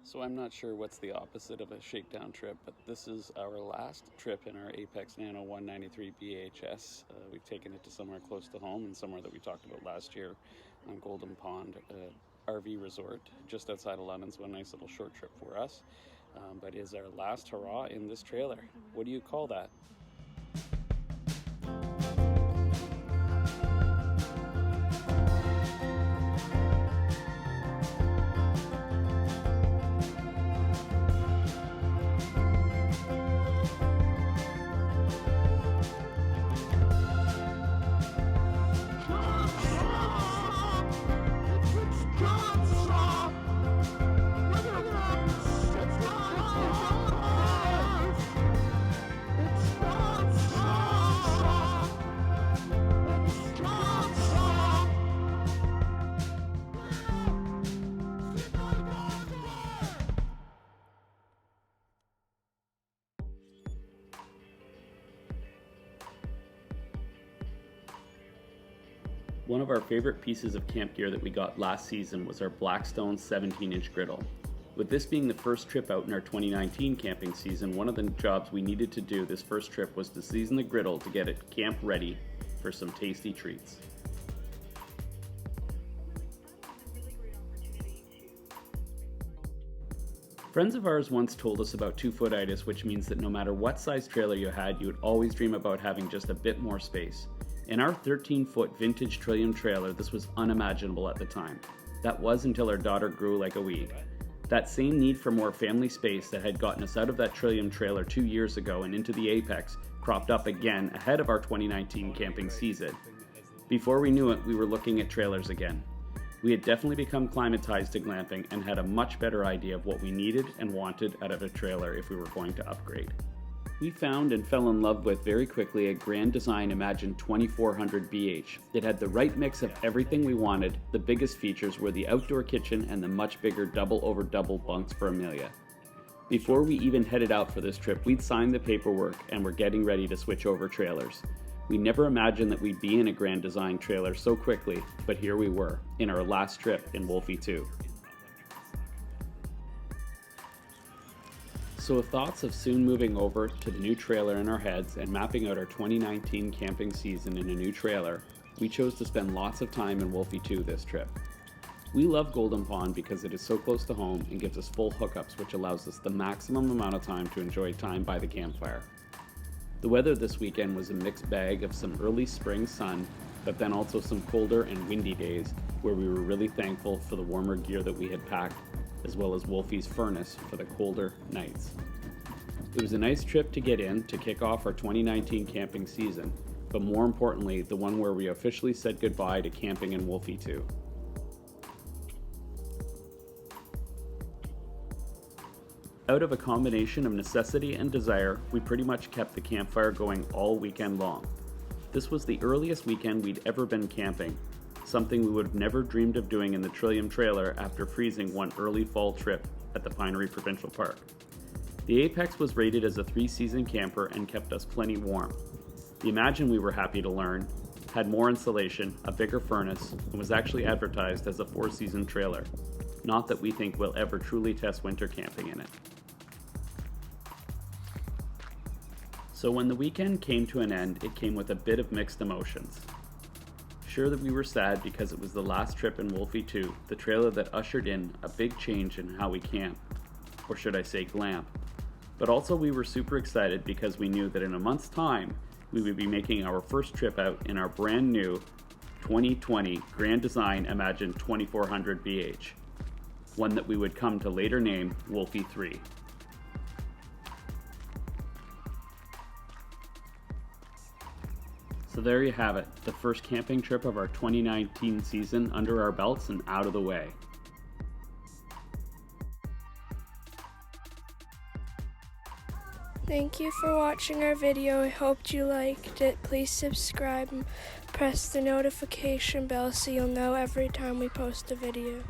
So I'm not sure what's the opposite of a shakedown trip, but this is our last trip in our Apex Nano 193 BHS. We've taken it to somewhere close to home and somewhere that we talked about last year on Golden Pond RV Resort, just outside of London, so a nice little short trip for us. But it is our last hurrah in this trailer. What do you call that? One of our favorite pieces of camp gear that we got last season was our Blackstone 17-inch griddle. With this being the first trip out in our 2019 camping season, one of the jobs we needed to do this first trip was to season the griddle to get it camp ready for some tasty treats. Friends of ours once told us about two-footitis, which means that no matter what size trailer you had, you would always dream about having just a bit more space. In our 13-foot vintage Trillium trailer, this was unimaginable at the time. That was until our daughter grew like a weed. That same need for more family space that had gotten us out of that Trillium trailer 2 years ago and into the Apex cropped up again ahead of our 2019 camping season. Before we knew it, we were looking at trailers again. We had definitely become climatized to glamping and had a much better idea of what we needed and wanted out of a trailer if we were going to upgrade. We found and fell in love with very quickly a Grand Design Imagine 2400 BH. It had the right mix of everything we wanted. The biggest features were the outdoor kitchen and the much bigger double over double bunks for Amelia. Before we even headed out for this trip, we'd signed the paperwork and were getting ready to switch over trailers. We never imagined that we'd be in a Grand Design trailer so quickly, but here we were, in our last trip in Wolfie 2. So with thoughts of soon moving over to the new trailer in our heads and mapping out our 2019 camping season in a new trailer, we chose to spend lots of time in Wolfie 2 this trip. We love Golden Pond because it is so close to home and gives us full hookups, which allows us the maximum amount of time to enjoy time by the campfire. The weather this weekend was a mixed bag of some early spring sun, but then also some colder and windy days where we were really thankful for the warmer gear that we had packed, as well as Wolfie's furnace for the colder nights. It was a nice trip to get in to kick off our 2019 camping season, but more importantly, the one where we officially said goodbye to camping in Wolfie 2. Out of a combination of necessity and desire, we pretty much kept the campfire going all weekend long. This was the earliest weekend we'd ever been camping, something we would have never dreamed of doing in the Trillium trailer after freezing one early fall trip at the Pinery Provincial Park. The Apex was rated as a 3-season camper and kept us plenty warm. The Imagine, we were happy to learn, had more insulation, a bigger furnace, and was actually advertised as a 4-season trailer. Not that we think we'll ever truly test winter camping in it. So when the weekend came to an end, it came with a bit of mixed emotions. Sure that we were sad because it was the last trip in Wolfie 2, the trailer that ushered in a big change in how we camp, or should I say glamp. But also we were super excited because we knew that in a month's time, we would be making our first trip out in our brand new 2020 Grand Design Imagine 2400 BH, one that we would come to later name Wolfie 3. So there you have it, the first camping trip of our 2019 season under our belts and out of the way. Thank you for watching our video. I hope you liked it. Please subscribe and press the notification bell so you'll know every time we post a video.